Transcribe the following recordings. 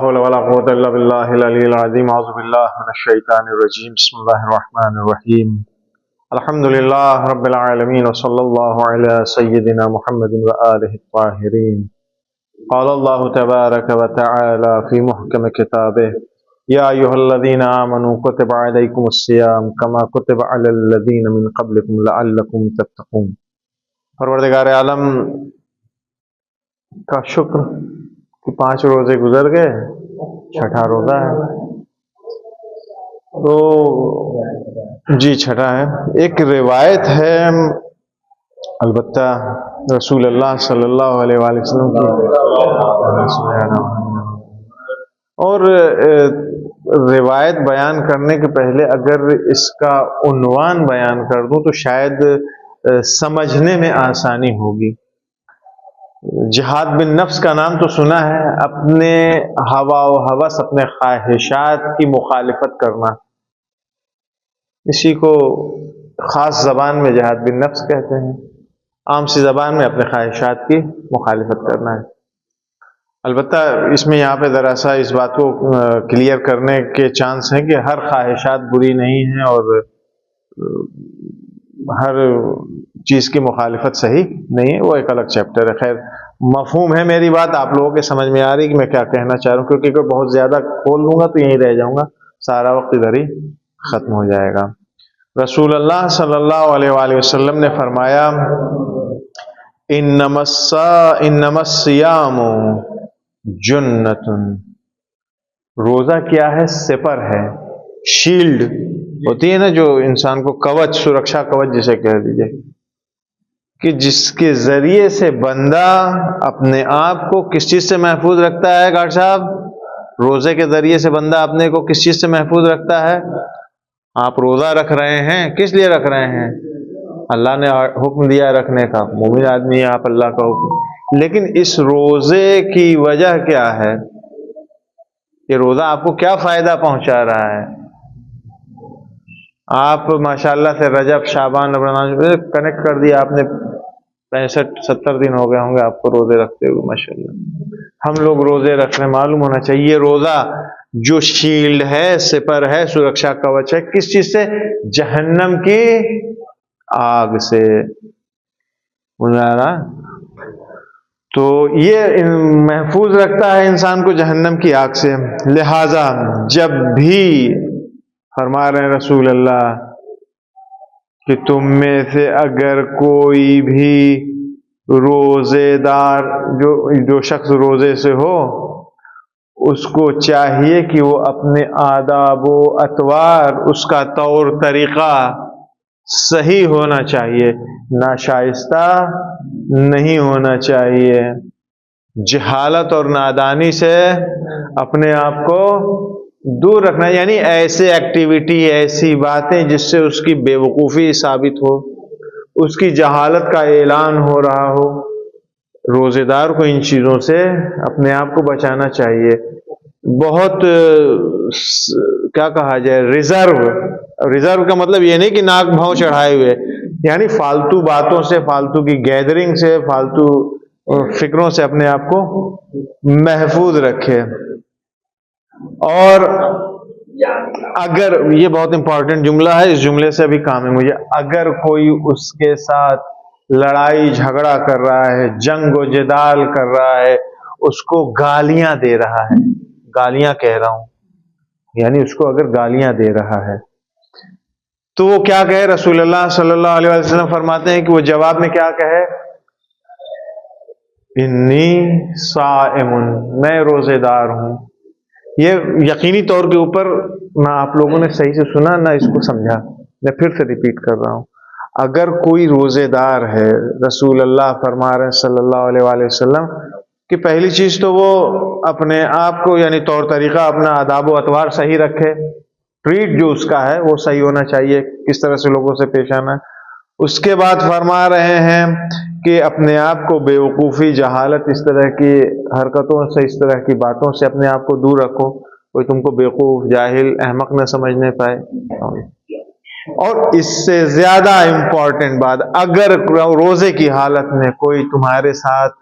حول ولا قوة إلا بالله العلي العظيم أعوذ بالله من الشيطان الرجيم بسم الله الرحمن الرحيم الحمد لله رب العالمين وصلى الله على سيدنا محمد وآله الطاهرين قال الله تبارك وتعالى في محكم كتابه يا أيها الذين آمنوا كتب عليكم الصيام كما كتب على الذين من قبلكم لعلكم تتقون۔ پروردگار عالم کا شکر کہ 5 روزے گزر گئے، چھٹا روزہ ہے تو جی چھٹا ہے۔ ایک روایت ہے البتہ رسول اللہ صلی اللہ علیہ وآلہ وسلم کی، اور روایت بیان کرنے کے پہلے اگر اس کا عنوان بیان کر دوں تو شاید سمجھنے میں آسانی ہوگی۔ جہاد بن نفس کا نام تو سنا ہے، اپنے ہوا و ہوس، اپنے خواہشات کی مخالفت کرنا، اسی کو خاص زبان میں جہاد بن نفس کہتے ہیں، عام سی زبان میں اپنے خواہشات کی مخالفت کرنا ہے۔ البتہ اس میں یہاں پہ ذرا سا اس بات کو کلیئر کرنے کے چانس ہیں کہ ہر خواہشات بری نہیں ہیں اور ہر چیز کی مخالفت صحیح نہیں ہے، وہ ایک الگ چیپٹر ہے۔ خیر مفہوم ہے میری بات، آپ لوگوں کے سمجھ میں آ رہی کہ میں کیا کہنا چاہ رہا ہوں، کیونکہ اگر بہت زیادہ کھول دوں گا تو یہیں رہ جاؤں گا، سارا وقت ادھر ہی ختم ہو جائے گا۔ رسول اللہ صلی اللہ علیہ وآلہ وسلم نے فرمایا انما الصیام جنۃ، روزہ کیا ہے؟ سپر ہے، شیلڈ ہوتی ہے نا جو انسان کو کوچ، سرکشا کوچ جسے کہہ دیجئے، کہ جس کے ذریعے سے بندہ اپنے آپ کو کس چیز سے محفوظ رکھتا ہے؟ ڈاکٹر صاحب، روزے کے ذریعے سے بندہ اپنے کو کس چیز سے محفوظ رکھتا ہے؟ آپ روزہ رکھ رہے ہیں، کس لیے رکھ رہے ہیں؟ اللہ نے حکم دیا رکھنے کا، مومن آدمی ہے آپ، اللہ کا حکم، لیکن اس روزے کی وجہ کیا ہے؟ یہ روزہ آپ کو کیا فائدہ پہنچا رہا ہے؟ آپ ماشاءاللہ سے رجب، شعبان، رمضان کنیکٹ کر دیا آپ نے، 65-70 دن ہو گئے ہوں گے آپ کو روزے رکھتے ہوئے ماشاءاللہ۔ ہم لوگ روزے رکھنے، معلوم ہونا چاہیے یہ روزہ جو شیلڈ ہے، سپر ہے، سرکشا کوچ ہے، کس چیز سے؟ جہنم کی آگ سے۔ تو یہ محفوظ رکھتا ہے انسان کو جہنم کی آگ سے۔ لہذا جب بھی فرما رہے ہیں رسول اللہ کہ تم میں سے اگر کوئی بھی روزے دار، جو شخص روزے سے ہو، اس کو چاہیے کہ وہ اپنے آداب و اطوار، اس کا طور طریقہ صحیح ہونا چاہیے، ناشائستہ نہیں ہونا چاہیے، جہالت اور نادانی سے اپنے آپ کو دور رکھنا، یعنی ایسے ایکٹیویٹی، ایسی باتیں جس سے اس کی بے وقوفی ثابت ہو، اس کی جہالت کا اعلان ہو رہا ہو۔ روزے دار کو ان چیزوں سے اپنے آپ کو بچانا چاہیے۔ بہت کیا کہا جائے، ریزرو کا مطلب یہ نہیں کہ ناک بھاؤں چڑھائے ہوئے، یعنی فالتو باتوں سے، فالتو کی گیدرنگ سے، فالتو فکروں سے اپنے آپ کو محفوظ رکھے۔ اور اگر، یہ بہت امپورٹنٹ جملہ ہے، اس جملے سے بھی کام ہے مجھے، اگر کوئی اس کے ساتھ لڑائی جھگڑا کر رہا ہے، جنگ و جدال کر رہا ہے، اس کو گالیاں دے رہا ہے، گالیاں کہہ رہا ہوں، یعنی اس کو اگر گالیاں دے رہا ہے تو وہ کیا کہے؟ رسول اللہ صلی اللہ علیہ وسلم فرماتے ہیں کہ وہ جواب میں کیا کہے؟ انی صائم، میں روزے دار ہوں۔ یہ یقینی طور کے اوپر نہ آپ لوگوں نے صحیح سے سنا نہ اس کو سمجھا، میں پھر سے ریپیٹ کر رہا ہوں۔ اگر کوئی روزے دار ہے، رسول اللہ فرما رہے ہیں صلی اللہ علیہ وآلہ وسلم کہ پہلی چیز تو وہ اپنے آپ کو، یعنی طور طریقہ، اپنا آداب و اطوار صحیح رکھے، ٹریٹ جو اس کا ہے وہ صحیح ہونا چاہیے، کس طرح سے لوگوں سے پیش آنا ہے۔ اس کے بعد فرما رہے ہیں کہ اپنے آپ کو بے وقوفی، جہالت، اس طرح کی حرکتوں سے، اس طرح کی باتوں سے اپنے آپ کو دور رکھو، کوئی تم کو بیوقوف، جاہل، احمق نہ سمجھنے پائے۔ اور اس سے زیادہ امپورٹنٹ بات، اگر روزے کی حالت میں کوئی تمہارے ساتھ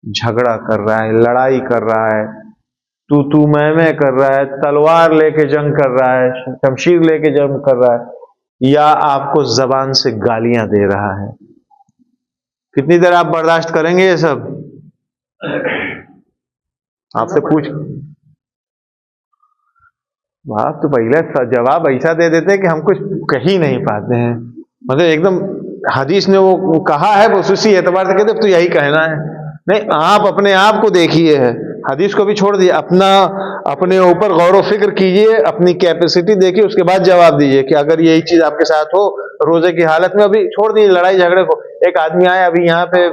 جھگڑا کر رہا ہے، لڑائی کر رہا ہے، تو میں کر رہا ہے، تلوار لے کے جنگ کر رہا ہے، شمشیر لے کے جنگ کر رہا ہے، یا آپ کو زبان سے گالیاں دے رہا ہے؟ کتنی دیر آپ برداشت کریں گے یہ سب؟ آپ سے پوچھ، آپ تو پہلے جواب ایسا دے دیتے کہ ہم کچھ کہہ ہی نہیں پاتے ہیں، مطلب ایک دم حدیث نے وہ کہا ہے خصوصی اعتبار سے کہتے تو یہی کہنا ہے. نہیں، آپ اپنے آپ کو دیکھیے، ہے حدیث کو بھی چھوڑ دیے، اپنے اوپر غور و فکر کیجئے، اپنی کیپیسٹی دیکھیے، اس کے بعد جواب دیجئے کہ اگر یہی چیز آپ کے ساتھ ہو روزے کی حالت میں. ابھی چھوڑ دیجیے لڑائی جھگڑے کو، ایک آدمی آیا ابھی یہاں پہ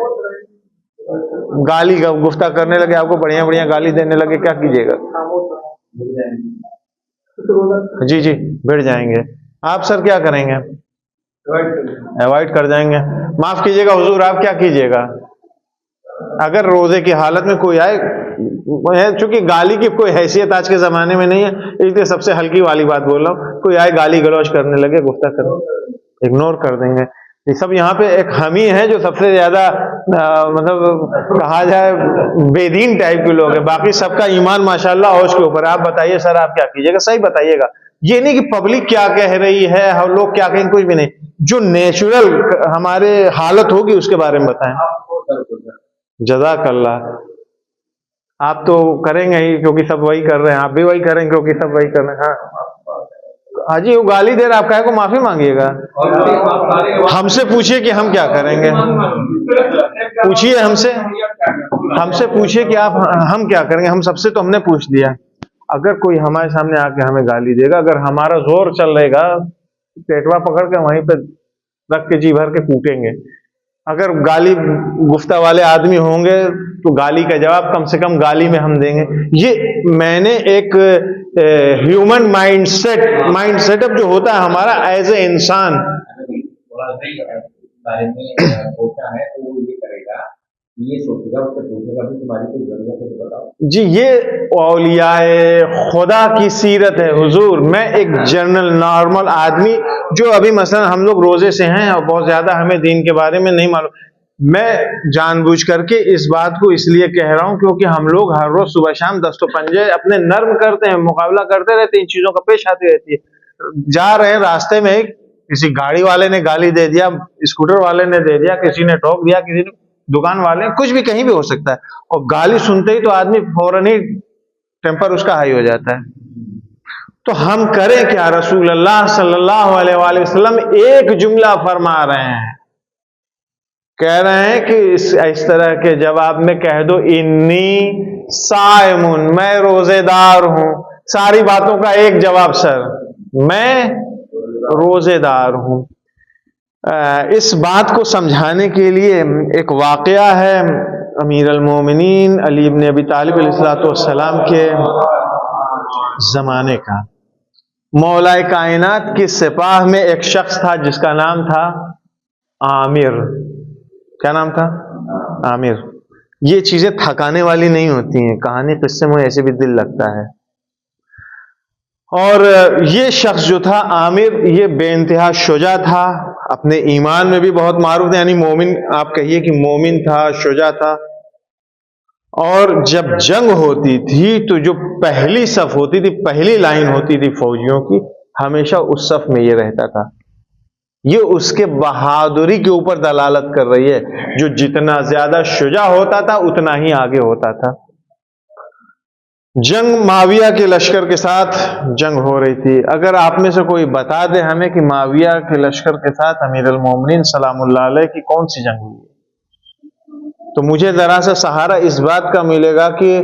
گالی گفتہ کرنے لگے، آپ کو بڑھیا بڑھیا گالی دینے لگے، کیا کیجیے گا؟ جی جی بڑھ جائیں گے. آپ سر کیا کریں گے؟ اوائڈ کر جائیں گے. معاف کیجیے گا حضور، آپ کیا کیجیے گا اگر روزے کی حالت میں کوئی آئے؟ چونکہ گالی کی کوئی حیثیت آج کے زمانے میں نہیں ہے، اس لیے سب سے ہلکی والی بات بول رہا ہوں. کوئی آئے گالی گلوچ کرنے لگے، گفتہ کرنے، اگنور کر دیں گے. یہ سب یہاں پہ ایک ہم ہی ہیں جو سب سے زیادہ مطلب کہا جائے بے دین ٹائپ کے لوگ ہیں، باقی سب کا ایمان ماشاءاللہ ہوش کے اوپر. آپ بتائیے سر، آپ کیا کیجیے گا؟ صحیح بتائیے گا. یہ نہیں کہ پبلک کیا کہہ رہی ہے، ہم لوگ کیا کہیں، کچھ بھی نہیں. جو نیچرل ہمارے حالت ہوگی اس کے بارے میں بتائیں. جزاک اللہ. آپ تو کریں گے ہی کیونکہ سب وہی کر رہے ہیں، آپ بھی وہی کریں گے کیونکہ سب وہی کر رہے ہیں. ہاں جی، وہ گالی دے رہا، آپ کہے کو معافی مانگیے گا. ہم سے پوچھئے کہ ہم کیا کریں گے، پوچھئے ہم سے پوچھئے کہ ہم کیا کریں گے. ہم سب سے تو ہم نے پوچھ لیا. اگر کوئی ہمارے سامنے آ کے ہمیں گالی دے گا، اگر ہمارا زور چل رہے گا، پیٹوا پکڑ کے وہیں پہ رکھ کے جی بھر کے کوٹیں گے. اگر گالی گفتہ والے آدمی ہوں گے تو گالی کا جواب کم سے کم گالی میں ہم دیں گے. یہ میں نے ایک ہیومن مائنڈ سیٹ اپ جو ہوتا ہے ہمارا ایز اے انسان، جی یہ اولیاء خدا کی سیرت ہے حضور. میں ایک جنرل نارمل آدمی جو ابھی مثلا ہم لوگ روزے سے ہیں اور بہت زیادہ ہمیں دین کے بارے میں نہیں معلوم، میں جان بوجھ کر کے اس بات کو اس لیے کہہ رہا ہوں کیونکہ ہم لوگ ہر روز صبح شام دست و پنجے اپنے نرم کرتے ہیں، مقابلہ کرتے رہتے ہیں، ان چیزوں کا پیش آتی رہتی ہے. جا رہے ہیں راستے میں کسی گاڑی والے نے گالی دے دیا، اسکوٹر والے نے دے دیا، کسی نے ٹوک دیا، کسی نے، دکان والے، کچھ بھی کہیں بھی ہو سکتا ہے، اور گالی سنتے ہی تو آدمی فوراً ہی ٹیمپر اس کا ہائی ہو جاتا ہے. تو ہم کریں کیا؟ رسول اللہ صلی اللہ علیہ وآلہ وسلم ایک جملہ فرما رہے ہیں، کہہ رہے ہیں کہ اس طرح کے جواب میں کہہ دو انی صائمٌ، میں روزے دار ہوں. ساری باتوں کا ایک جواب سر، میں روزے دار ہوں. اس بات کو سمجھانے کے لیے ایک واقعہ ہے امیر المومنین علی ابن ابی طالب علیہ السلام کے زمانے کا. مولا کائنات کی سپاہ میں ایک شخص تھا جس کا نام تھا عامر. کیا نام تھا؟ عامر. یہ چیزیں تھکانے والی نہیں ہوتی ہیں، کہانی قصے میں ایسے بھی دل لگتا ہے. اور یہ شخص جو تھا عامر، یہ بے انتہا شجاع تھا، اپنے ایمان میں بھی بہت معروف تھا، یعنی مومن، آپ کہیے کہ مومن تھا، شجاع تھا. اور جب جنگ ہوتی تھی تو جو پہلی صف ہوتی تھی، پہلی لائن ہوتی تھی فوجیوں کی، ہمیشہ اس صف میں یہ رہتا تھا. یہ اس کے بہادری کے اوپر دلالت کر رہی ہے. جو جتنا زیادہ شجاع ہوتا تھا اتنا ہی آگے ہوتا تھا. جنگ معاویہ کے لشکر کے ساتھ جنگ ہو رہی تھی. اگر آپ میں سے کوئی بتا دے ہمیں کہ معاویہ کے لشکر کے ساتھ امیر المومنین سلام اللہ علیہ کی کون سی جنگ ہوئی، تو مجھے ذرا سا سہارا اس بات کا ملے گا کہ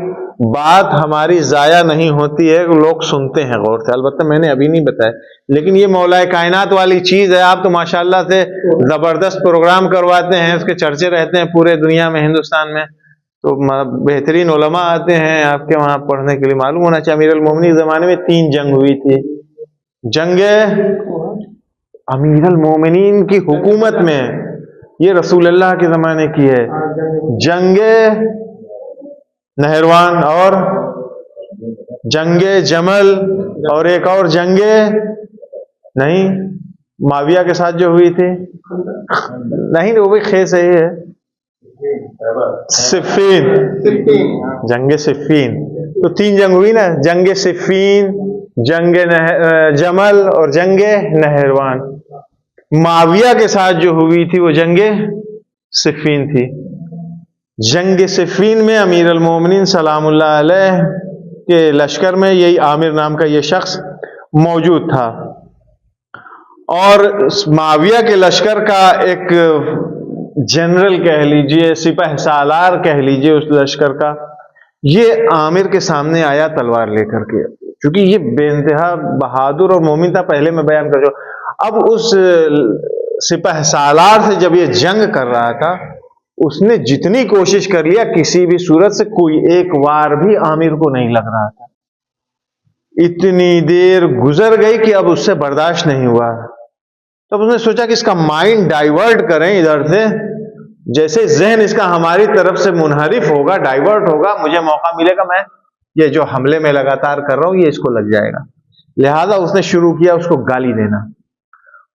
بات ہماری ضائع نہیں ہوتی ہے، لوگ سنتے ہیں غور سے. البتہ میں نے ابھی نہیں بتایا، لیکن یہ مولا کائنات والی چیز ہے. آپ تو ماشاءاللہ سے زبردست پروگرام کرواتے ہیں، اس کے چرچے رہتے ہیں پورے دنیا میں، ہندوستان میں، تو بہترین علماء آتے ہیں آپ کے وہاں پڑھنے کے لیے. معلوم ہونا چاہیے امیر المومنین زمانے میں 3 جنگ ہوئی تھی. جنگ امیر المومنین کی حکومت میں، یہ رسول اللہ کے زمانے کی ہے. جنگ نہروان اور جنگ جمل، اور ایک اور جنگ نہیں معاویہ کے ساتھ جو ہوئی تھی، نہیں وہ بھی خیر صحیح ہے. صفین، جنگ صفین، تو 3 جنگ ہوئی نا، جنگ صفین، جنگ جمل اور جنگ نہروان. معاویہ کے ساتھ جو ہوئی تھی وہ جنگ صفین تھی. جنگ صفین میں امیر المومنین سلام اللہ علیہ کے لشکر میں یہی عامر نام کا یہ شخص موجود تھا، اور معاویہ کے لشکر کا ایک جنرل کہہ لیجئے، سپہ سالار کہہ لیجئے اس لشکر کا، یہ عامر کے سامنے آیا تلوار لے کر کے. چونکہ یہ بے انتہا بہادر اور مومن تھا، پہلے میں بیان کر چکا. اب اس سپہ سالار سے جب یہ جنگ کر رہا تھا، اس نے جتنی کوشش کر لیا، کسی بھی صورت سے کوئی ایک وار بھی عامر کو نہیں لگ رہا تھا. اتنی دیر گزر گئی کہ اب اس سے برداشت نہیں ہوا. تب اس نے سوچا کہ اس کا مائنڈ ڈائیورٹ کریں ادھر سے، جیسے ذہن اس کا ہماری طرف سے منحرف ہوگا، ڈائیورٹ ہوگا، مجھے موقع ملے گا، میں یہ جو حملے میں لگاتار کر رہا ہوں یہ اس کو لگ جائے گا. لہذا اس نے شروع کیا اس کو گالی دینا.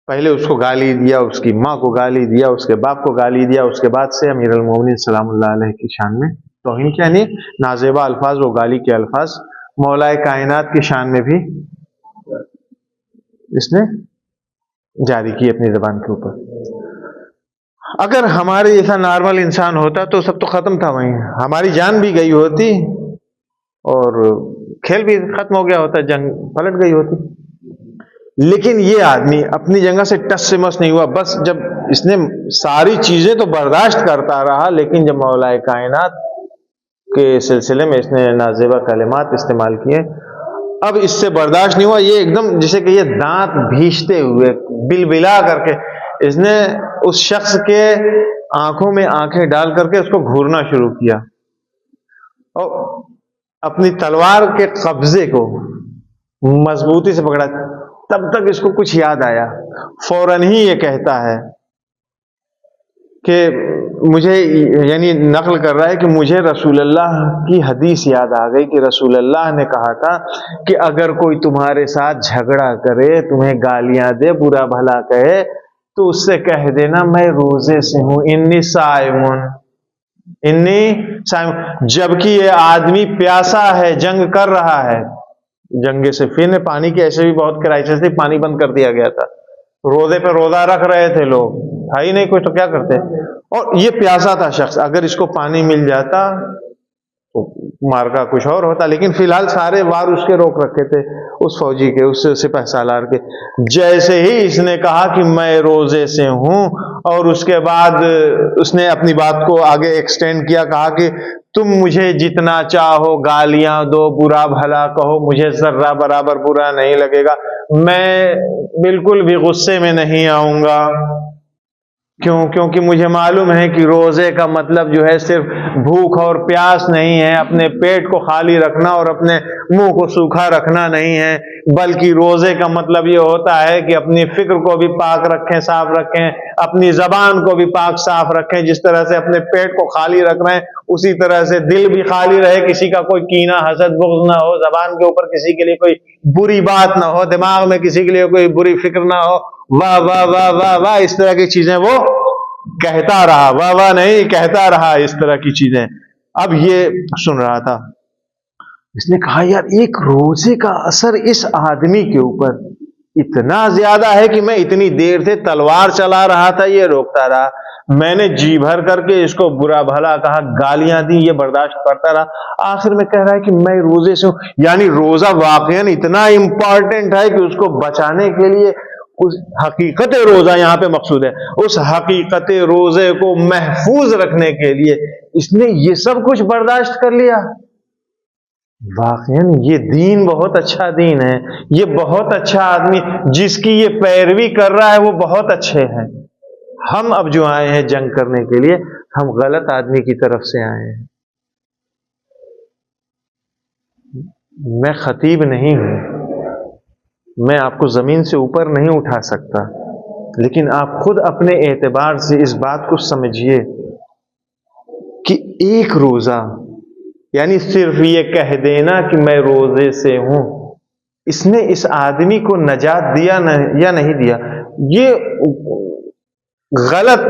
پہلے اس کو گالی دیا، اس کی ماں کو گالی دیا، اس کے باپ کو گالی دیا. اس کے بعد سے امیر المومنین سلام اللہ علیہ کی شان میں توہین کیا نہیں، نازیبہ الفاظ، وہ گالی کے الفاظ مولا کائنات کی شان میں بھی اس نے جاری کی اپنی زبان کے اوپر. اگر ہمارے جیسا نارمل انسان ہوتا تو سب تو ختم تھا، وہیں ہماری جان بھی گئی ہوتی اور کھیل بھی ختم ہو گیا ہوتا، جنگ پلٹ گئی ہوتی. لیکن یہ آدمی اپنی جگہ سے ٹس سے مس نہیں ہوا. بس جب اس نے ساری چیزیں تو برداشت کرتا رہا، لیکن جب مولا کائنات کے سلسلے میں اس نے نازیبہ کلمات استعمال کیے، اب اس سے برداشت نہیں ہوا. یہ ایک دم جیسے کہ یہ دانت بھیجتے ہوئے بلبلا کر کے اس نے اس شخص کے آنکھوں میں آنکھیں ڈال کر کے اس کو گھورنا شروع کیا، اور اپنی تلوار کے قبضے کو مضبوطی سے پکڑا. تب تک اس کو کچھ یاد آیا، فوراً ہی یہ کہتا ہے کہ مجھے، یعنی نقل کر رہا ہے کہ مجھے رسول اللہ کی حدیث یاد آ گئی کہ رسول اللہ نے کہا تھا کہ اگر کوئی تمہارے ساتھ جھگڑا کرے، تمہیں گالیاں دے، برا بھلا کہے، تو اس سے کہہ دینا میں روزے سے ہوں، انی صائمون، انی صائم. جبکہ یہ آدمی پیاسا ہے، جنگ کر رہا ہے. جنگ صفین میں پانی کی ایسے بھی بہت کرائسس تھی، پانی بند کر دیا گیا تھا، روزے پہ روزہ رکھ رہے تھے لوگ، تھا ہی نہیں کچھ تو کیا کرتے. اور یہ پیاسا تھا شخص، اگر اس کو پانی مل جاتا تو مارکا کچھ اور ہوتا. لیکن فی الحال سارے وار اس کے روک رکھے تھے، اس فوجی کے، اس سپہ سالار کے. جیسے ہی اس نے کہا کہ میں روزے سے ہوں، اور اس کے بعد اس نے اپنی بات کو آگے ایکسٹینڈ کیا، کہا کہ تم مجھے جتنا چاہو گالیاں دو، برا بھلا کہو، مجھے ذرہ برابر برا نہیں لگے گا، میں بالکل بھی غصے میں نہیں آؤں گا. کیونکہ مجھے معلوم ہے کہ روزے کا مطلب جو ہے صرف بھوک اور پیاس نہیں ہے، اپنے پیٹ کو خالی رکھنا اور اپنے منہ کو سوکھا رکھنا نہیں ہے، بلکہ روزے کا مطلب یہ ہوتا ہے کہ اپنی فکر کو بھی پاک رکھیں، صاف رکھیں، اپنی زبان کو بھی پاک صاف رکھیں. جس طرح سے اپنے پیٹ کو خالی رکھ رہے ہیں، اسی طرح سے دل بھی خالی رہے، کسی کا کوئی کینہ حسد بغض نہ ہو، زبان کے اوپر کسی کے لیے کوئی بری بات نہ ہو، دماغ میں کسی کے لیے کوئی بری فکر نہ ہو. واہ واہ واہ واہ واہ، اس طرح کی چیزیں وہ کہتا رہا، واہ واہ نہیں، کہتا رہا اس طرح کی چیزیں. اب یہ سن رہا تھا، اس نے کہا یار ایک روزے کا اثر اس آدمی کے اوپر اتنا زیادہ ہے کہ میں اتنی دیر سے تلوار چلا رہا تھا، یہ روکتا رہا، میں نے جی بھر کر کے اس کو برا بھلا کہا، گالیاں دی، یہ برداشت کرتا رہا. آخر میں کہہ رہا ہے کہ میں روزے سے ہوں. یعنی روزہ واقعاً اتنا امپورٹنٹ ہے کہ اس کو بچانے کے لیے، اس حقیقت روزہ یہاں پہ مقصود ہے، اس حقیقت روزے کو محفوظ رکھنے کے لیے اس نے یہ سب کچھ برداشت کر لیا. واقعاً یہ دین بہت اچھا دین ہے، یہ بہت اچھا آدمی جس کی یہ پیروی کر رہا ہے وہ بہت اچھے ہیں. ہم اب جو آئے ہیں جنگ کرنے کے لیے، ہم غلط آدمی کی طرف سے آئے ہیں. میں خطیب نہیں ہوں، میں آپ کو زمین سے اوپر نہیں اٹھا سکتا، لیکن آپ خود اپنے اعتبار سے اس بات کو سمجھیے کہ ایک روزہ، یعنی صرف یہ کہہ دینا کہ میں روزے سے ہوں، اس نے اس آدمی کو نجات دیا یا نہیں دیا. یہ غلط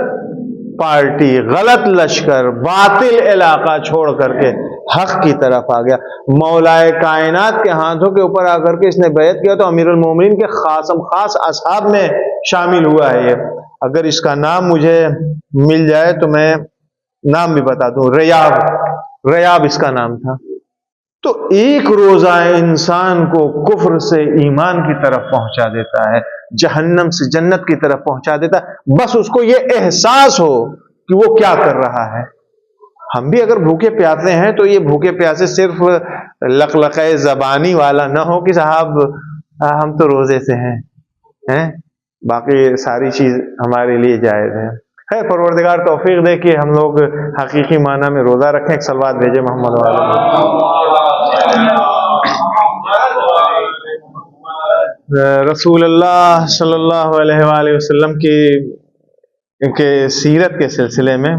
پارٹی، غلط لشکر، باطل علاقہ چھوڑ کر کے حق کی طرف آ گیا. مولائے کائنات کے ہاتھوں کے اوپر آ کر کے اس نے بیعت کیا تو امیر المومنین کے خاص اصحاب میں شامل ہوا ہے. یہ اگر اس کا نام مجھے مل جائے تو میں نام بھی بتا دوں، ریاب اس کا نام تھا. تو ایک روزہ انسان کو کفر سے ایمان کی طرف پہنچا دیتا ہے، جہنم سے جنت کی طرف پہنچا دیتا ہے، بس اس کو یہ احساس ہو کہ وہ کیا کر رہا ہے. ہم بھی اگر بھوکے پیاسے ہیں تو یہ بھوکے پیاسے صرف لقلقہ زبانی والا نہ ہو کہ صاحب ہم تو روزے سے ہیں، باقی ساری چیز ہمارے لیے جائز ہے. خیر پروردگار توفیق دے کہ ہم لوگ حقیقی معنی میں روزہ رکھیں. ایک صلوات بھیجے محمد رسول اللہ صلی اللہ علیہ وآلہ وسلم کی سیرت کے سلسلے میں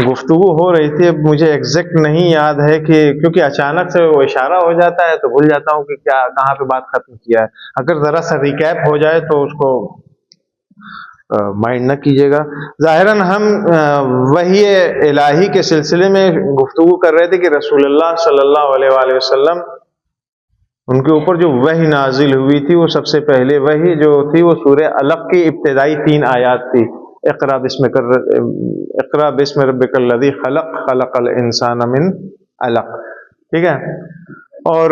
گفتگو ہو رہی تھی. اب مجھے ایگزیکٹ نہیں یاد ہے کہ کیونکہ اچانک سے وہ اشارہ ہو جاتا ہے تو بھول جاتا ہوں کہ کہاں پہ بات ختم کیا ہے. اگر ذرا سا ریکیپ ہو جائے تو اس کو مائنڈ نہ کیجیے گا. ظاہراً ہم وحی الہی کے سلسلے میں گفتگو کر رہے تھے کہ رسول اللہ صلی اللہ علیہ وآلہ وسلم ان کے اوپر جو وحی نازل ہوئی تھی وہ سب سے پہلے وحی جو تھی وہ سورہ علق کی ابتدائی 3 آیات تھی. اقرا بسم ربک الذی خلق، خلق الانسان من علق. ٹھیک ہے. اور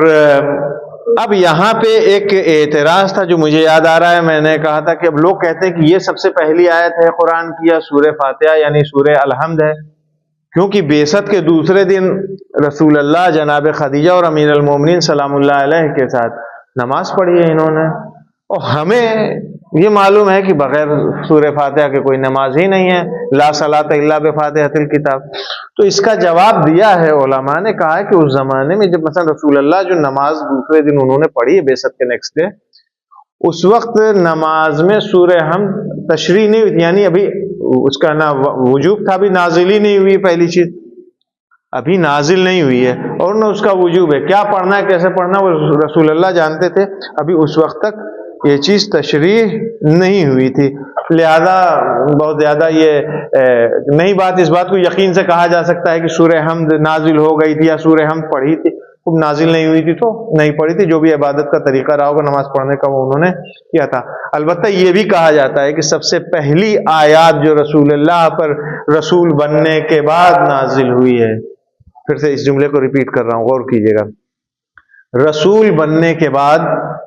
اب یہاں پہ ایک اعتراض تھا جو مجھے یاد آ رہا ہے. میں نے کہا تھا کہ اب لوگ کہتے ہیں کہ یہ سب سے پہلی آیت ہے قرآن کی یا سورہ فاتحہ یعنی سورہ الحمد ہے، کیونکہ بعثت کے دوسرے دن رسول اللہ جناب خدیجہ اور امیر المومنین سلام اللہ علیہ کے ساتھ نماز پڑھی ہے انہوں نے، اور ہمیں یہ معلوم ہے کہ بغیر سورہ فاتحہ کے کوئی نماز ہی نہیں ہے. لا صلاۃ الا بفاتحۃ الکتاب. تو اس کا جواب دیا ہے علماء نے، کہا ہے کہ اس زمانے میں جب مثلا رسول اللہ جو نماز دوسرے دن انہوں نے پڑھی ہے بعثت کے نیکسٹ ڈے، اس وقت نماز میں سورہ حمد تشریح نہیں ہوئی، یعنی ابھی اس کا نہ وجوب تھا، ابھی نازل ہی نہیں ہوئی. پہلی چیز ابھی نازل نہیں ہوئی ہے اور نہ اس کا وجوب ہے. کیا پڑھنا ہے کیسے پڑھنا وہ رسول اللہ جانتے تھے، ابھی اس وقت تک یہ چیز تشریح نہیں ہوئی تھی. لہذا بہت زیادہ یہ نئی بات، اس بات کو یقین سے کہا جا سکتا ہے کہ سورہ حمد نازل ہو گئی تھی یا سورہ حمد پڑھی تھی. خوب نازل نہیں ہوئی تھی تو نہیں پڑھی تھی، جو بھی عبادت کا طریقہ رہا ہوگا نماز پڑھنے کا وہ انہوں نے کیا تھا. البتہ یہ بھی کہا جاتا ہے کہ سب سے پہلی آیات جو رسول اللہ پر رسول بننے کے بعد نازل ہوئی ہے، پھر سے اس جملے کو ریپیٹ کر رہا ہوں، غور کیجیے گا. رسول بننے کے بعد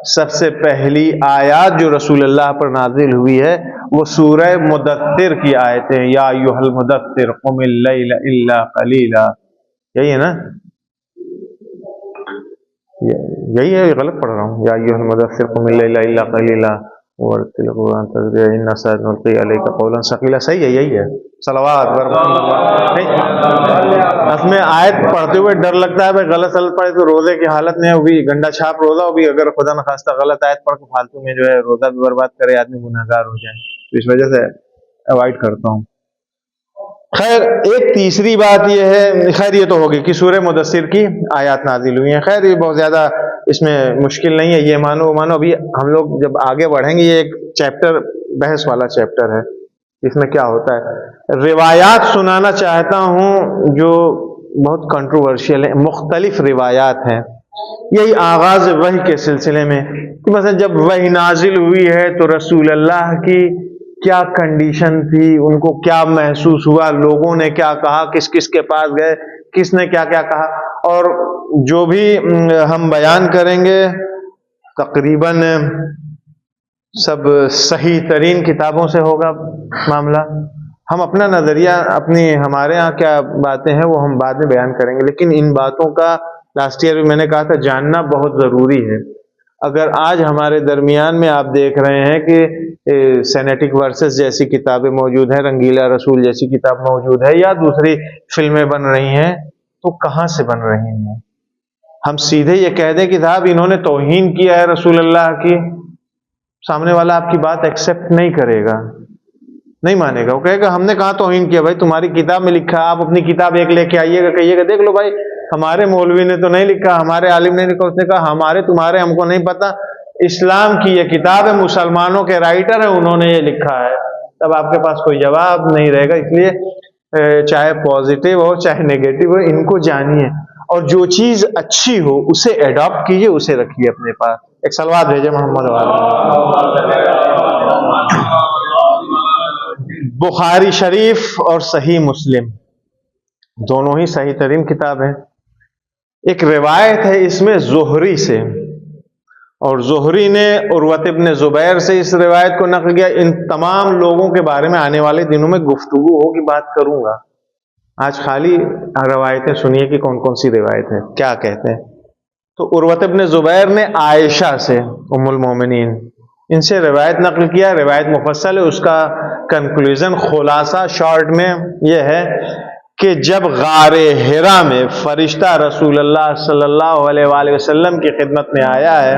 سب سے پہلی آیات جو رسول اللہ پر نازل ہوئی ہے وہ سورہ مدثر کی آیتیں، یا ایھا المدثر قم اللیل الا قلیلا. یہی ہے نا؟ یہی ہے، غلط پڑھ رہا ہوں. یا ایھا المدثر قم اللیل الا قلیلا ورتل القرآن ترتیلا انا سنلقی علیک قولا ثقیلا. صحیح ہے، یہی ہے. صلوات اصل میں آیت پڑھتے ہوئے ڈر لگتا ہے بھائی غلط سلط پڑے تو روزے کی حالت میں بھی گنڈا چھاپ روزہ ہو بھی، اگر خدا نخواستہ غلط آیت پڑھ کے فالتو میں جو ہے روزہ بھی برباد کرے آدمی گنہگار ہو جائے، تو اس وجہ سے اوائڈ کرتا ہوں. خیر ایک تیسری بات یہ ہے، خیر یہ تو ہوگی کہ سورہ مدثر کی آیات نازل ہوئی ہیں. خیر یہ بہت زیادہ اس میں مشکل نہیں ہے، یہ مانو وہ مانو. ابھی ہم لوگ جب آگے بڑھیں گے، یہ ایک چیپٹر بحث والا چیپٹر ہے. اس میں کیا ہوتا ہے، روایات سنانا چاہتا ہوں جو بہت کنٹروورشیل ہیں، مختلف روایات ہیں. یہی آغاز وحی کے سلسلے میں کہ مثلا جب وحی نازل ہوئی ہے تو رسول اللہ کی کیا کنڈیشن تھی، ان کو کیا محسوس ہوا، لوگوں نے کیا کہا، کس کس کے پاس گئے، کس نے کیا کیا کہا. اور جو بھی ہم بیان کریں گے تقریباً سب صحیح ترین کتابوں سے ہوگا معاملہ. ہم اپنا نظریہ ہمارے ہاں کیا باتیں ہیں وہ ہم بعد میں بیان کریں گے، لیکن ان باتوں کا لاسٹ ایئر بھی میں نے کہا تھا جاننا بہت ضروری ہے. اگر آج ہمارے درمیان میں آپ دیکھ رہے ہیں کہ سینیٹک ورسز جیسی کتابیں موجود ہیں، رنگیلا رسول جیسی کتاب موجود ہے، یا دوسری فلمیں بن رہی ہیں، تو کہاں سے بن رہی ہیں؟ ہم سیدھے یہ کہہ دیں کہ صاحب انہوں نے توہین کیا ہے رسول اللہ کی، سامنے والا آپ کی بات ایکسیپٹ نہیں کرے گا، نہیں مانے گا. وہ کہے گا ہم نے کہاں توہین کیا؟ بھائی تمہاری کتاب میں لکھا ہے، آپ اپنی کتاب ایک لے کے آئیے گا، کہیے گا دیکھ لو بھائی ہمارے مولوی نے تو نہیں لکھا، ہمارے عالم نے لکھا. اس نے کہا ہمارے تمہارے ہم کو نہیں پتا، اسلام کی یہ کتاب ہے، مسلمانوں کے رائٹر ہیں، انہوں نے یہ لکھا ہے. تب آپ کے پاس کوئی جواب نہیں رہے گا. اس لیے چاہے پازیٹیو ہو چاہے نیگیٹو ہو، ان کو جانیے اور جو چیز اچھی ہو اسے ایڈاپٹ کیجیے، اسے رکھیے اپنے پاس. ایک صلوات بھیجے محمد والے. بخاری شریف اور صحیح مسلم دونوں ہی صحیح ترین کتاب ہیں. ایک روایت ہے اس میں زہری سے، اور زہری نے عروۃ ابن زبیر سے اس روایت کو نقل کیا. ان تمام لوگوں کے بارے میں آنے والے دنوں میں گفتگو ہوگی، بات کروں گا. آج خالی روایتیں سنیے کہ کون کون سی روایت ہے، کیا کہتے ہیں. تو عروۃ ابن زبیر نے عائشہ سے، ام المومنین، ان سے روایت نقل کیا. روایت مفصل ہے، اس کا کنکلوژن، خلاصہ شارٹ میں یہ ہے کہ جب غار حرا میں فرشتہ رسول اللہ صلی اللہ علیہ وآلہ وسلم کی خدمت میں آیا ہے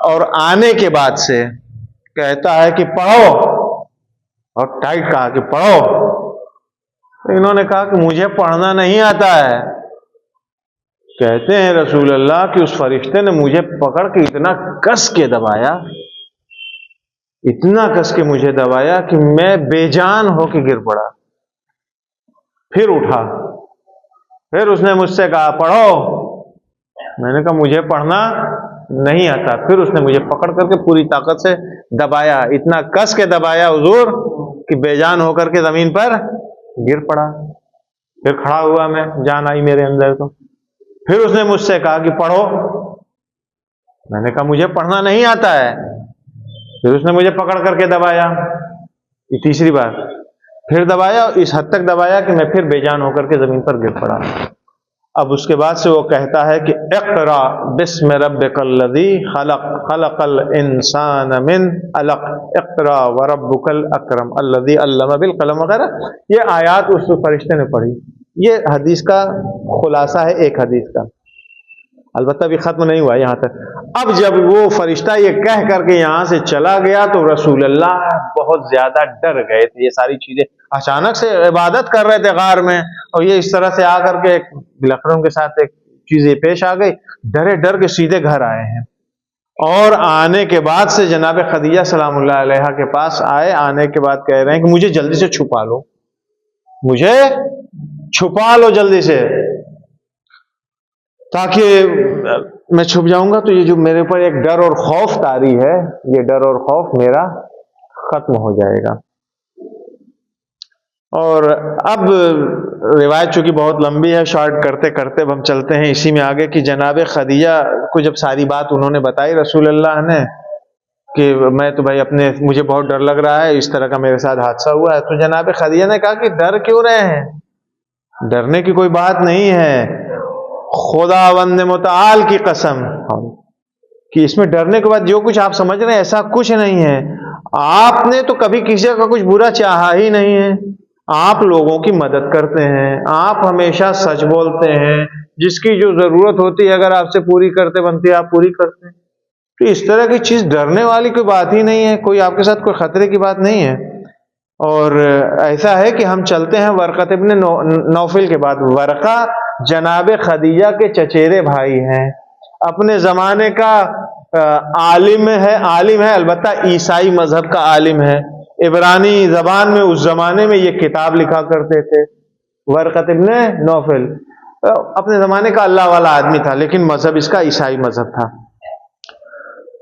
اور آنے کے بعد سے کہتا ہے کہ پڑھو، اور ٹائٹ کہا کہ پڑھو. انہوں نے کہا کہ مجھے پڑھنا نہیں آتا ہے. کہتے ہیں رسول اللہ کہ اس فرشتے نے مجھے پکڑ کے اتنا کس کے دبایا، اتنا کس کے مجھے دبایا کہ میں بے جان ہو کے گر پڑا. پھر اٹھا، پھر اس نے مجھ سے کہا پڑھو. میں نے کہا مجھے پڑھنا نہیں آتا. پھر اس نے مجھے پکڑ کر کے پوری طاقت سے دبایا، اتنا کس کے دبایا حضور کہ بے جان ہو کر کے زمین پر گر پڑا. پھر کھڑا ہوا میں، جان آئی میرے اندر. تو پھر اس نے مجھ سے کہا کہ پڑھو. میں نے کہا مجھے پڑھنا نہیں آتا ہے. پھر اس نے مجھے پکڑ کر کے دبایا، یہ تیسری بار. پھر دبایا، اس حد تک دبایا کہ میں پھر بے جان ہو کر کے زمین پر گر پڑا. اب اس کے بعد سے وہ کہتا ہے کہ اقرا بسم ربک الذی خلق، خلق الانسان من علق، اقرا وربک الاکرم الذی علم بالقلم وغیرہ. یہ آیات اس فرشتے نے پڑھی. یہ حدیث کا خلاصہ ہے، ایک حدیث کا. البتہ ابھی ختم نہیں ہوا یہاں تک. اب جب وہ فرشتہ یہ کہہ کر کے یہاں سے چلا گیا تو رسول اللہ بہت زیادہ ڈر گئے تھے. یہ ساری چیزیں اچانک سے عبادت کر رہے تھے غار میں، اور یہ اس طرح سے آ کر کے بلخرم کے ساتھ ایک چیز پیش آ گئی. ڈرے ڈر کے سیدھے گھر آئے ہیں. اور آنے کے بعد سے جناب خدیجہ سلام اللہ علیہا کے پاس آئے. آنے کے بعد کہہ رہے ہیں کہ مجھے جلدی سے چھپا لو، مجھے چھپا لو جلدی سے، تاکہ میں چھپ جاؤں گا تو یہ جو میرے پر ایک ڈر اور خوف طاری ہے، یہ ڈر اور خوف میرا ختم ہو جائے گا. اور اب روایت چونکہ بہت لمبی ہے، شارٹ کرتے کرتے اب ہم چلتے ہیں اسی میں آگے کہ جناب خدیجہ کو جب ساری بات انہوں نے بتائی رسول اللہ نے کہ میں تو بھائی مجھے بہت ڈر لگ رہا ہے، اس طرح کا میرے ساتھ حادثہ ہوا ہے. تو جناب خدیجہ نے کہا کہ ڈر کیوں رہے ہیں، ڈرنے کی کوئی بات نہیں ہے. خداوند متعال کی قسم کہ اس میں ڈرنے کے بعد جو کچھ آپ سمجھ رہے ہیں ایسا کچھ نہیں ہے. آپ نے تو کبھی کسی کا کچھ برا چاہا ہی نہیں ہے. آپ لوگوں کی مدد کرتے ہیں، آپ ہمیشہ سچ بولتے ہیں، جس کی جو ضرورت ہوتی ہے اگر آپ سے پوری کرتے بنتی ہے آپ پوری کرتے ہیں. تو اس طرح کی چیز ڈرنے والی کوئی بات ہی نہیں ہے، کوئی آپ کے ساتھ کوئی خطرے کی بات نہیں ہے. اور ایسا ہے کہ ہم چلتے ہیں ورقہ ابن نوفل کے بعد. ورقہ جناب خدیجہ کے چچیرے بھائی ہیں، اپنے زمانے کا عالم ہے، البتہ عیسائی مذہب کا عالم ہے. عبرانی زبان میں اس زمانے میں یہ کتاب لکھا کرتے تھے. ورقہ ابن نوفل اپنے زمانے کا اللہ والا آدمی تھا، لیکن مذہب اس کا عیسائی مذہب تھا.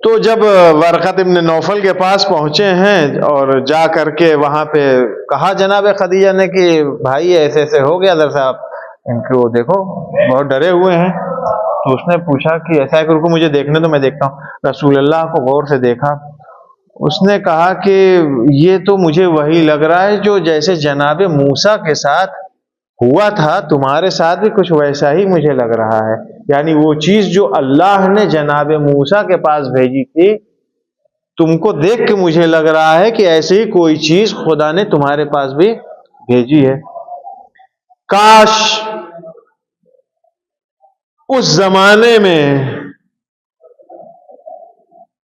تو جب ورقہ ابن نوفل کے پاس پہنچے ہیں اور جا کر کے وہاں پہ کہا جناب خدیجہ نے کہ بھائی ایسے ایسے ہو گیا، در صاحب ان کو دیکھو بہت ڈرے ہوئے ہیں. تو اس نے پوچھا کہ ایسا ہے کہ رکو مجھے دیکھنے تو میں دیکھتا ہوں. رسول اللہ کو غور سے دیکھا. اس نے کہا کہ یہ تو مجھے وہی لگ رہا ہے جو جیسے جناب موسیٰ کے ساتھ ہوا تھا، تمہارے ساتھ بھی کچھ ویسا ہی مجھے لگ رہا ہے. یعنی وہ چیز جو اللہ نے جناب موسیٰ کے پاس بھیجی تھی، تم کو دیکھ کے مجھے لگ رہا ہے کہ ایسی ہی کوئی چیز خدا نے تمہارے پاس بھی بھیجی ہے. کاش اس زمانے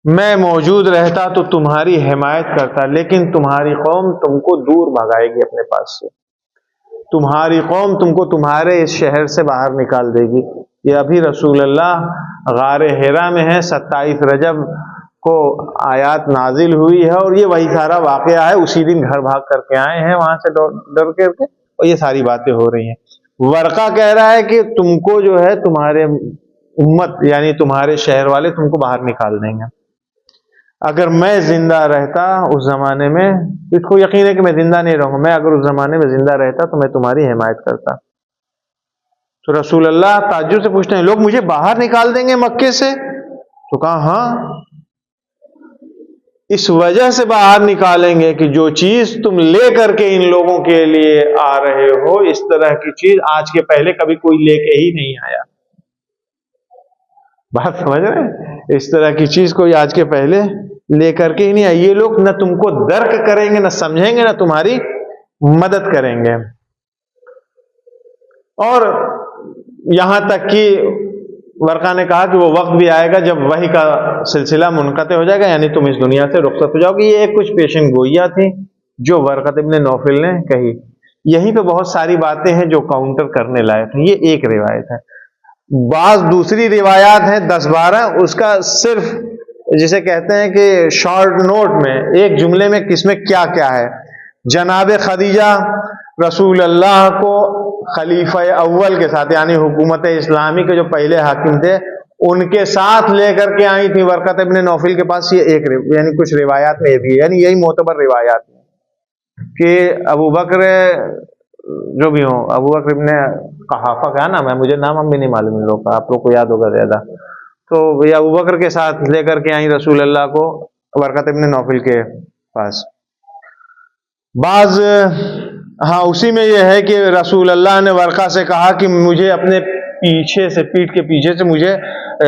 میں موجود رہتا تو تمہاری حمایت کرتا، لیکن تمہاری قوم تم کو دور بھگائے گی اپنے پاس سے. تمہاری قوم تم کو تمہارے اس شہر سے باہر نکال دے گی. یہ ابھی رسول اللہ غار حرا میں ہیں. 27 رجب کو آیات نازل ہوئی ہے اور یہ وہی سارا واقعہ ہے. اسی دن گھر بھاگ کر کے آئے ہیں وہاں سے ڈر کر کے, اور یہ ساری باتیں ہو رہی ہیں. ورقہ کہہ رہا ہے کہ تم کو جو ہے تمہارے امت یعنی تمہارے شہر والے تم کو باہر نکال دیں گے. اگر میں زندہ رہتا اس زمانے میں, اس کو یقین ہے کہ میں زندہ نہیں رہوں گا, میں اگر اس زمانے میں زندہ رہتا تو میں تمہاری حمایت کرتا. تو رسول اللہ تعجب سے پوچھتے ہیں لوگ مجھے باہر نکال دیں گے مکے سے؟ تو کہا ہاں, اس وجہ سے باہر نکالیں گے کہ جو چیز تم لے کر کے ان لوگوں کے لیے آ رہے ہو, اس طرح کی چیز آج کے پہلے کبھی کوئی لے کے ہی نہیں آیا. بات سمجھ رہے ہیں؟ اس طرح کی چیز کوئی آج کے پہلے لے کر کے ہی نہیں آئی. یہ لوگ نہ تم کو درک کریں گے, نہ سمجھیں گے, نہ تمہاری مدد کریں گے. اور یہاں تک کہ ورقہ نے کہا کہ وہ وقت بھی آئے گا جب وحی کا سلسلہ منقطع ہو جائے گا, یعنی تم اس دنیا سے رخصت ہو جاؤ گے. یہ کچھ پیشن گوئیاں تھیں جو ورقہ ابن نوفل نے کہی. یہیں پہ بہت ساری باتیں ہیں جو کاؤنٹر کرنے لائق ہیں. یہ ایک روایت ہے. بعض دوسری روایات ہیں 10-12, اس کا صرف جسے کہتے ہیں کہ شارٹ نوٹ میں ایک جملے میں کس میں کیا کیا ہے. جناب خدیجہ رسول اللہ کو خلیفہ اول کے ساتھ یعنی حکومت اسلامی کے جو پہلے حاکم تھے ان کے ساتھ لے کر کے آئی تھی ورقہ ابن نوفل کے پاس. یہ ایک یعنی کچھ روایات میں بھی ہے, یعنی یہی معتبر روایات ہیں کہ ابو بکر جو بھی ہوں, ابو بکر ابن قحافہ کا نام ہے, مجھے نام ہم بھی نہیں معلوم ان لوگ کا, آپ لوگ کو یاد ہوگا زیادہ. تو یہ ابو بکر کے ساتھ لے کر کے آئی رسول اللہ کو ورقہ ابن نوفل کے پاس. بعض ہاں اسی میں یہ ہے کہ رسول اللہ نے ورقہ سے کہا کہ مجھے اپنے پیچھے سے, پیٹھ کے پیچھے سے مجھے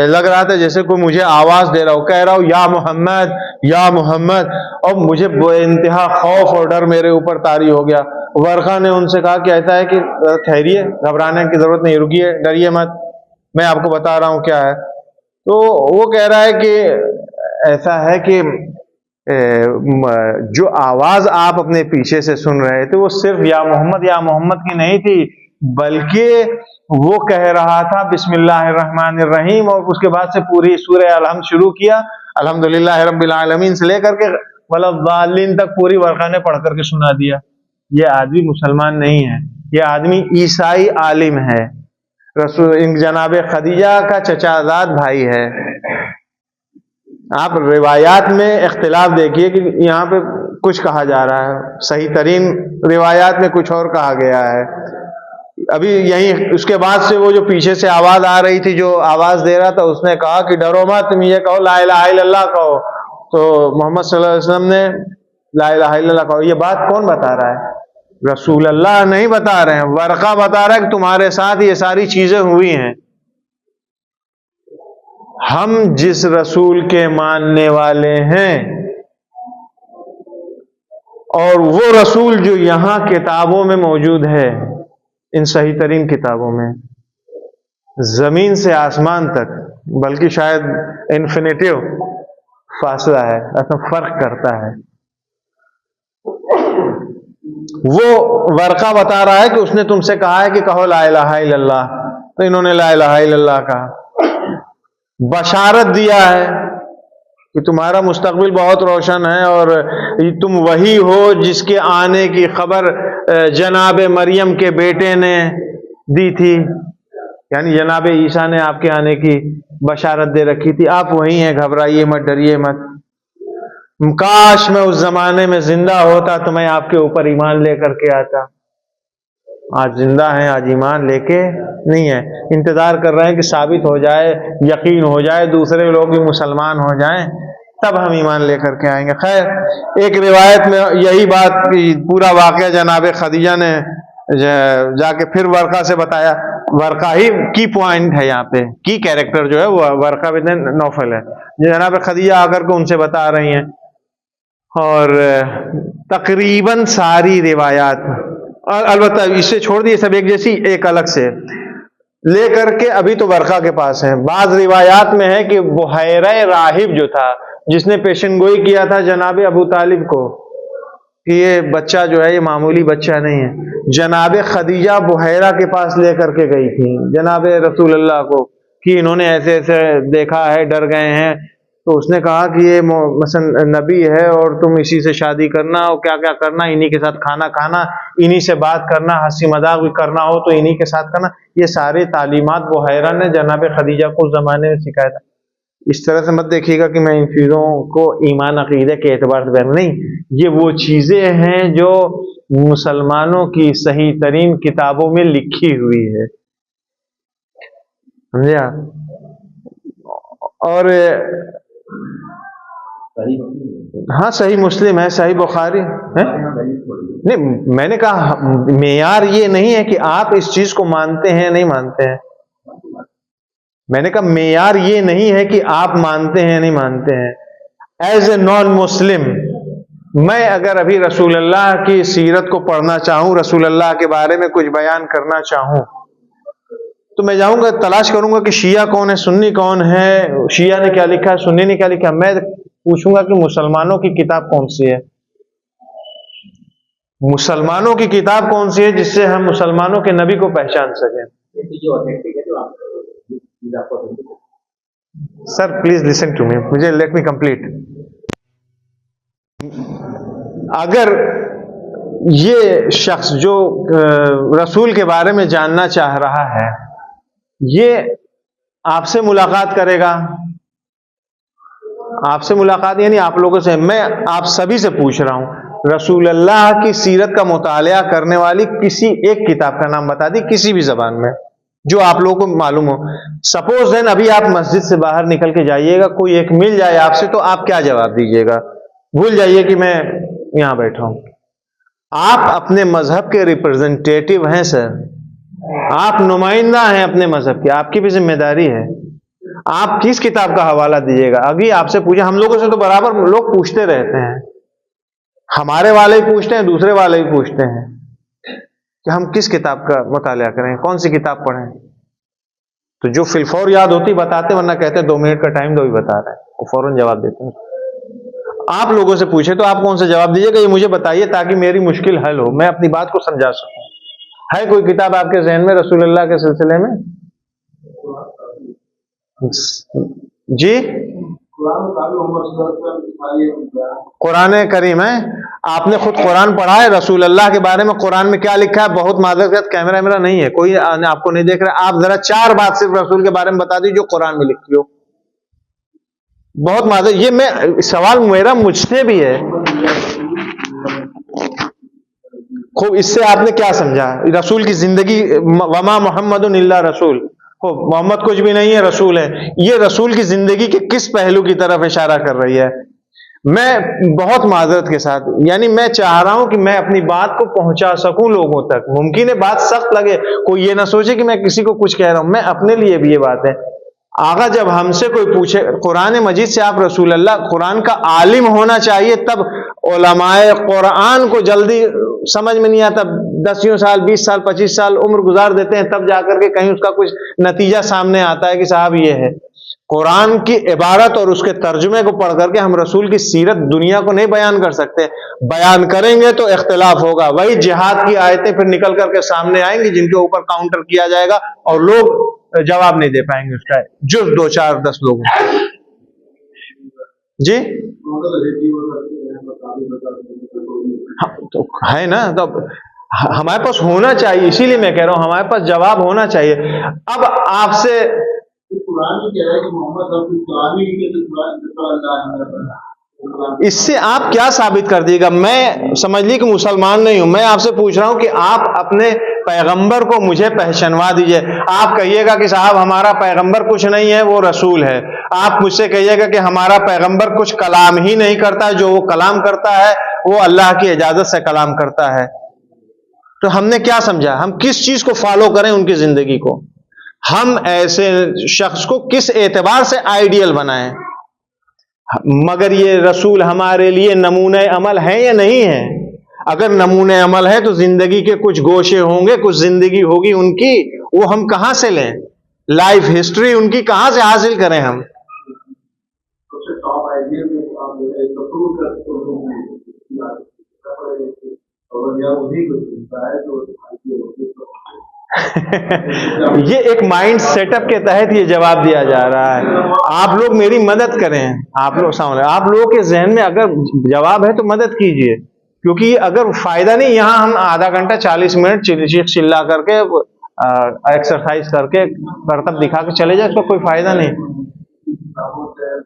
لگ رہا تھا جیسے کوئی مجھے آواز دے رہا ہو, کہہ رہا ہو یا محمد یا محمد, اور مجھے انتہا خوف اور ڈر میرے اوپر طاری ہو گیا. ورقہ نے ان سے کہا کہ ایسا ہے کہ ٹھہریے, گھبرانے کی ضرورت نہیں, رکیے, ڈریے مت, میں آپ کو بتا رہا ہوں کیا ہے. تو وہ کہہ رہا ہے کہ ایسا ہے کہ جو آواز آپ اپنے پیچھے سے سن رہے تھے وہ صرف یا محمد کی نہیں تھی, بلکہ وہ کہہ رہا تھا بسم اللہ الرحمن الرحیم, اور اس کے بعد سے پوری سورہ الحمد شروع کیا, الحمدللہ رب العالمین سے لے کر کے وَلَضَّالِّينَ تک پوری ورقہ نے پڑھ کر کے سنا دیا. یہ آدمی مسلمان نہیں ہے, یہ آدمی عیسائی عالم ہے, رسول جناب خدیجہ کا چچا زاد بھائی ہے. آپ روایات میں اختلاف دیکھیے کہ یہاں پہ کچھ کہا جا رہا ہے, صحیح ترین روایات میں کچھ اور کہا گیا ہے. ابھی یہیں اس کے بعد سے وہ جو پیچھے سے آواز آ رہی تھی, جو آواز دے رہا تھا, اس نے کہا کہ ڈرو مت, تم یہ کہو لا الہ الا اللہ کہو. تو محمد صلی اللہ علیہ وسلم نے لا الہ الا اللہ کہو. یہ بات کون بتا رہا ہے؟ رسول اللہ نہیں بتا رہے ہیں, ورقہ بتا رہا ہے کہ تمہارے ساتھ یہ ساری چیزیں ہوئی ہیں. ہم جس رسول کے ماننے والے ہیں اور وہ رسول جو یہاں کتابوں میں موجود ہے, ان صحیح ترین کتابوں میں, زمین سے آسمان تک, بلکہ شاید انفینیٹیو فاصلہ ہے, ایسا فرق کرتا ہے. وہ ورقہ بتا رہا ہے کہ اس نے تم سے کہا ہے کہ کہو لا الہ الا اللہ, تو انہوں نے لا الہ الا اللہ کہا. بشارت دیا ہے کہ تمہارا مستقبل بہت روشن ہے اور تم وہی ہو جس کے آنے کی خبر جناب مریم کے بیٹے نے دی تھی, یعنی جناب عیسیٰ نے آپ کے آنے کی بشارت دے رکھی تھی. آپ وہی ہیں, گھبرائیے مت, ڈریے مت. کاش میں اس زمانے میں زندہ ہوتا تو میں آپ کے اوپر ایمان لے کر کے آتا. آج زندہ ہیں, آج ایمان لے کے نہیں ہے, انتظار کر رہے ہیں کہ ثابت ہو جائے, یقین ہو جائے, دوسرے لوگ بھی مسلمان ہو جائیں, تب ہم ایمان لے کر کے آئیں گے. خیر, ایک روایت میں یہی بات پورا واقعہ جناب خدیجہ نے جا کے پھر ورقہ سے بتایا. ورقہ ہی کی پوائنٹ ہے یہاں پہ, کی کیریکٹر جو ہے وہ ورقہ بن نوفل ہے. جناب خدیجہ آ کر کے ان سے بتا رہی ہیں, اور تقریباً ساری روایات, اور البتہ اسے چھوڑ دیے سب ایک جیسی, ایک الگ سے لے کر کے ابھی تو ورقہ کے پاس ہیں. بعض روایات میں ہے کہ بحیرہ راہب جو تھا, جس نے پیشن گوئی کیا تھا جناب ابو طالب کو کہ یہ بچہ جو ہے یہ معمولی بچہ نہیں ہے, جناب خدیجہ بحیرہ کے پاس لے کر کے گئی تھی جناب رسول اللہ کو کہ انہوں نے ایسے ایسے دیکھا ہے, ڈر گئے ہیں. تو اس نے کہا کہ یہ مثلا نبی ہے اور تم اسی سے شادی کرنا اور کیا کیا کرنا، انہی کے ساتھ کھانا کھانا، انہی سے بات کرنا، ہنسی مذاق بھی کرنا ہو تو انہی کے ساتھ کرنا. یہ ساری تعلیمات بحیرہ نے جناب خدیجہ کو اس زمانے میں سکھایا تھا. اس طرح سے مت دیکھیے گا کہ میں ان چیزوں کو ایمان عقیدے کے اعتبار سے بیان نہیں، یہ وہ چیزیں ہیں جو مسلمانوں کی صحیح ترین کتابوں میں لکھی ہوئی ہے. سمجھے آپ؟ اور ہاں صحیح مسلم ہے، صحیح بخاری ہے. نہیں، میں نے کہا معیار یہ نہیں ہے کہ آپ اس چیز کو مانتے ہیں نہیں مانتے ہیں. میں نے کہا معیار یہ نہیں ہے کہ آپ مانتے ہیں نہیں مانتے ہیں. ایز اے نان مسلم میں اگر ابھی رسول اللہ کی سیرت کو پڑھنا چاہوں، رسول اللہ کے بارے میں کچھ بیان کرنا چاہوں، تو میں جاؤں گا تلاش کروں گا کہ شیعہ کون ہے، سنی کون ہے، شیعہ نے کیا لکھا ہے، سنی نے کیا لکھا ہے. میں پوچھوں گا کہ مسلمانوں کی کتاب کون سی ہے، مسلمانوں کی کتاب کون سی ہے جس سے ہم مسلمانوں کے نبی کو پہچان سکیں. Sir please listen to me, مجھے لیٹ می کمپلیٹ. اگر یہ شخص جو رسول کے بارے میں جاننا چاہ رہا ہے، یہ آپ سے ملاقات کرے گا، آپ سے ملاقات یعنی آپ لوگوں سے، میں آپ سبھی سے پوچھ رہا ہوں، رسول اللہ کی سیرت کا مطالعہ کرنے والی کسی ایک کتاب کا نام بتا دی کسی بھی زبان میں جو آپ لوگوں کو معلوم ہو. سپوز دین ابھی آپ مسجد سے باہر نکل کے جائیے گا، کوئی ایک مل جائے آپ سے، تو آپ کیا جواب دیجیے گا؟ بھول جائیے کہ میں یہاں بیٹھا ہوں. آپ اپنے مذہب کے ریپرزنٹیٹو ہیں سر، آپ نمائندہ ہیں اپنے مذہب کے، آپ کی بھی ذمہ داری ہے. آپ کس کتاب کا حوالہ دیجیے گا؟ ابھی آپ سے پوچھا، ہم لوگوں سے تو برابر لوگ پوچھتے رہتے ہیں، ہمارے والے بھی پوچھتے ہیں، دوسرے والے بھی پوچھتے ہیں کہ ہم کس کتاب کا مطالعہ کریں، کون سی کتاب پڑھیں. تو جو فی الفور یاد ہوتی بتاتے، ورنہ کہتے ہیں 2 منٹ کا ٹائم دو، بھی بتا رہے ہیں، وہ فوراً جواب دیتے ہیں. آپ لوگوں سے پوچھے تو آپ کون سے جواب دیجیے گا؟ یہ مجھے بتائیے تاکہ میری مشکل حل ہو، میں اپنی بات کو سمجھا سکوں. ہے کوئی کتاب آپ کے ذہن میں رسول اللہ کے سلسلے میں؟ جی قرآن کریم ہے. آپ نے خود قرآن پڑھا ہے؟ رسول اللہ کے بارے میں قرآن میں کیا لکھا ہے؟ بہت معذرت، کیمرہ میرا نہیں ہے، کوئی آپ کو نہیں دیکھ رہا. آپ ذرا 4 بات صرف رسول کے بارے میں بتا دیجیے جو قرآن میں لکھی ہو. بہت معذرت، یہ میں سوال میرا مجھ سے بھی ہے. خوب، اس سے آپ نے کیا سمجھا؟ رسول کی زندگی، وما محمد الا رسول، محمد کچھ بھی نہیں ہے، رسول ہے. یہ رسول کی زندگی کے کس پہلو کی طرف اشارہ کر رہی ہے؟ میں بہت معذرت کے ساتھ، یعنی میں چاہ رہا ہوں کہ میں اپنی بات کو پہنچا سکوں لوگوں تک. ممکن ہے بات سخت لگے، کوئی یہ نہ سوچے کہ میں کسی کو کچھ کہہ رہا ہوں، میں اپنے لیے بھی یہ بات ہے. آقا جب ہم سے کوئی پوچھے قرآن مجید سے، آپ رسول اللہ قرآن کا عالم ہونا چاہیے، تب علماء قرآن کو جلدی سمجھ میں نہیں آتا، 10 سال 20 سال 25 سال عمر گزار دیتے ہیں، تب جا کر کے کہیں اس کا کچھ نتیجہ سامنے آتا ہے کہ صاحب یہ ہے. قرآن کی عبارت اور اس کے ترجمے کو پڑھ کر کے ہم رسول کی سیرت دنیا کو نہیں بیان کر سکتے. بیان کریں گے تو اختلاف ہوگا، وہی جہاد کی آیتیں پھر نکل کر کے سامنے آئیں گی جن کے اوپر کاؤنٹر کیا جائے گا اور لوگ جواب نہیں دے پائیں گے اس کا، جو 2 4 10 لوگ. جی تو ہے نا، تو ہمارے پاس ہونا چاہیے، اسی لیے میں کہہ رہا ہوں ہمارے پاس جواب ہونا چاہیے. اب آپ سے اس سے آپ کیا ثابت کر دیے گا؟ میں سمجھ لی کہ مسلمان نہیں ہوں، میں آپ سے پوچھ رہا ہوں کہ آپ اپنے پیغمبر کو مجھے پہچنوا دیجئے. آپ کہیے گا کہ صاحب ہمارا پیغمبر کچھ نہیں ہے، وہ رسول ہے. آپ مجھ سے کہیے گا کہ ہمارا پیغمبر کچھ کلام ہی نہیں کرتا، جو وہ کلام کرتا ہے وہ اللہ کی اجازت سے کلام کرتا ہے. تو ہم نے کیا سمجھا؟ ہم کس چیز کو فالو کریں ان کی زندگی کو؟ ہم ایسے شخص کو کس اعتبار سے آئیڈیل بنائیں؟ مگر یہ رسول ہمارے لیے نمونہ عمل ہے یا نہیں ہے؟ اگر نمونہ عمل ہے تو زندگی کے کچھ گوشے ہوں گے، کچھ زندگی ہوگی ان کی، وہ ہم کہاں سے لیں؟ لائف ہسٹری ان کی کہاں سے حاصل کریں ہم؟ یہ ایک مائنڈ سیٹ اپ کے تحت یہ جواب دیا جا رہا ہے. آپ لوگ میری مدد کریں. آپ لوگوں کے ذہن میں اگر جواب ہے تو مدد کیجئے، کیونکہ اگر فائدہ نہیں، یہاں ہم آدھا گھنٹہ 40 منٹ چیخ چلا کر کے ایکسرسائز کر کے کرتب دکھا کے چلے جائے، اس کا کوئی فائدہ نہیں.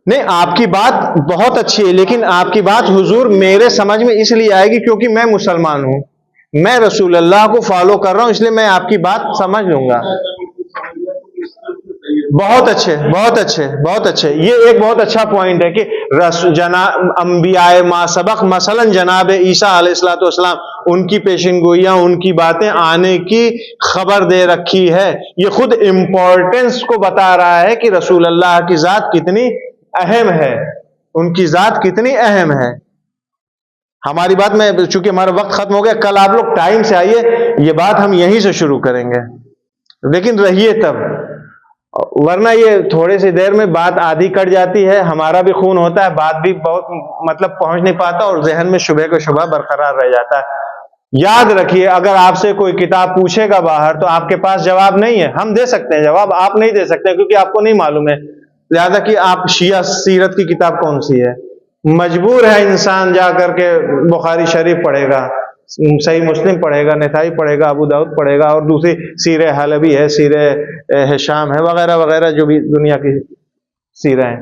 نہیں، آپ کی بات بہت اچھی ہے، لیکن آپ کی بات حضور میرے سمجھ میں اس لیے آئے گی کیونکہ میں مسلمان ہوں، میں رسول اللہ کو فالو کر رہا ہوں، اس لیے میں آپ کی بات سمجھ لوں گا. بہت اچھے، بہت اچھے، بہت اچھے. یہ ایک بہت اچھا پوائنٹ ہے کہ انبیاء ما سبق، مثلا جناب عیسیٰ علیہ الصلوۃ والسلام، ان کی پیشن گوئیاں، ان کی باتیں آنے کی خبر دے رکھی ہے. یہ خود امپورٹنس کو بتا رہا ہے کہ رسول اللہ کی ذات کتنی اہم ہے، ان کی ذات کتنی اہم ہے. ہماری بات میں، چونکہ ہمارا وقت ختم ہو گیا، کل آپ لوگ ٹائم سے آئیے، یہ بات ہم یہیں سے شروع کریں گے، لیکن رہیے تب، ورنہ یہ تھوڑی سی دیر میں بات آدھی کٹ جاتی ہے، ہمارا بھی خون ہوتا ہے، بات بھی بہت مطلب پہنچ نہیں پاتا، اور ذہن میں شبہ کو شبہ برقرار رہ جاتا ہے. یاد رکھیے، اگر آپ سے کوئی کتاب پوچھے گا باہر تو آپ کے پاس جواب نہیں ہے. ہم دے سکتے ہیں جواب، آپ نہیں دے سکتے کیونکہ آپ کو نہیں معلوم ہے. لہذا کہ آپ شیعہ سیرت کی کتاب کون سی ہے، مجبور ہے انسان جا کر کے بخاری شریف پڑھے گا، صحیح مسلم پڑھے گا، نسائی پڑھے گا، ابو داؤد پڑھے گا، اور دوسری سیرہ حلبی ہے، سیرہ ہشام ہے، وغیرہ وغیرہ جو بھی دنیا کی سیرہ ہیں.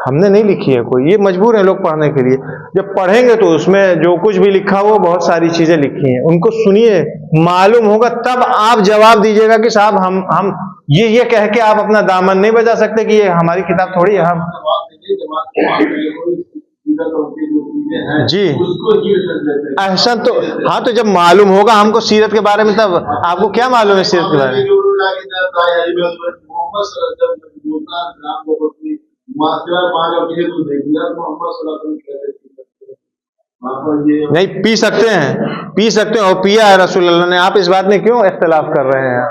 ہم نے نہیں لکھی ہے کوئی، یہ مجبور ہیں لوگ پڑھنے کے لیے. جب پڑھیں گے تو اس میں جو کچھ بھی لکھا ہو، بہت ساری چیزیں لکھی ہیں، ان کو سنیے، معلوم ہوگا، تب آپ جواب دیجیے گا کہ صاحب ہم یہ کہہ کے آپ اپنا دامن نہیں بچا سکتے کہ یہ ہماری کتاب تھوڑی ہے. ہم جی احسن، تو ہاں، تو جب معلوم ہوگا ہم کو سیرت کے بارے میں، تب آپ کو کیا معلوم ہے سیرت کے بارے میں؟ نہیں، پی سکتے ہیں اور پیا ہے رسول اللہ نے. آپ اس بات میں کیوں اختلاف کر رہے ہیں؟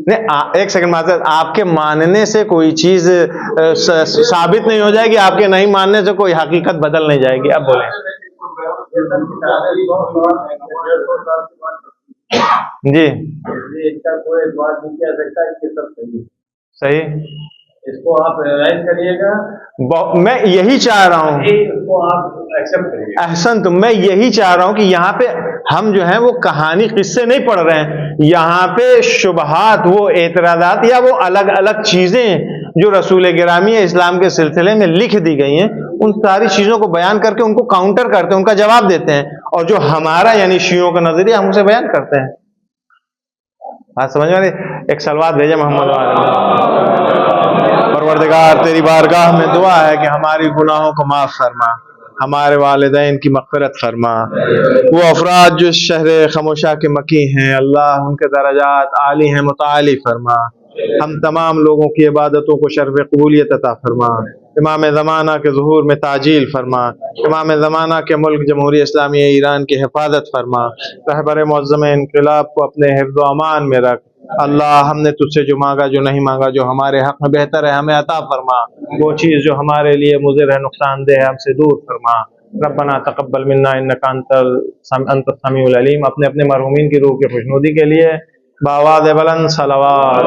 نہیں، ایک سیکنڈ معذرت، آپ کے ماننے سے کوئی چیز ثابت نہیں ہو جائے گی، آپ کے نہیں ماننے سے کوئی حقیقت بدل نہیں جائے گی. اب بولیں. جی صحیح، اس کو آپ ریلائز کریے گا. میں یہی چاہ رہا ہوں، اس کو آپ ایکسپٹ کریے. احسن، تو میں یہی چاہ رہا ہوں کہ یہاں پہ ہم جو ہیں وہ کہانی قصے نہیں پڑھ رہے ہیں، یہاں پہ شبہات، وہ اعتراضات یا وہ الگ الگ چیزیں جو رسول گرامی اسلام کے سلسلے میں لکھ دی گئی ہیں، ان ساری چیزوں کو بیان کر کے ان کو کاؤنٹر کرتے ہیں، ان کا جواب دیتے ہیں، اور جو ہمارا یعنی شیعوں کا نظریہ ہم اسے بیان کرتے ہیں. بات سمجھ میں؟ ایک سلوات بھیجے محمد پروردگار تیری بارگاہ میں دعا ہے کہ ہماری گناہوں کو معاف فرما، ہمارے والدین کی مغفرت فرما. وہ افراد جو شہر خموشہ کے مکی ہیں، اللہ ان کے درجات عالی ہیں، متعالی فرما. ہم تمام لوگوں کی عبادتوں کو شرف قبولیت عطا فرما. امام زمانہ کے ظہور میں تعجیل فرما. امام زمانہ کے ملک جمہوریہ اسلامی ایران کی حفاظت فرما. رہبر معظم انقلاب کو اپنے حفظ و امان میں رکھ. اللہ، ہم نے تجھ سے جو مانگا، جو نہیں مانگا، جو ہمارے حق میں بہتر ہے، ہمیں عطا فرما. وہ چیز جو ہمارے لیے مضر ہے، نقصان دہ ہے، ہم سے دور فرما. ربنا تقبل منا انک انت السمیع العلیم. اپنے اپنے مرحومین کی روح کی خوشنودی کے لیے بآواز بلند صلوات.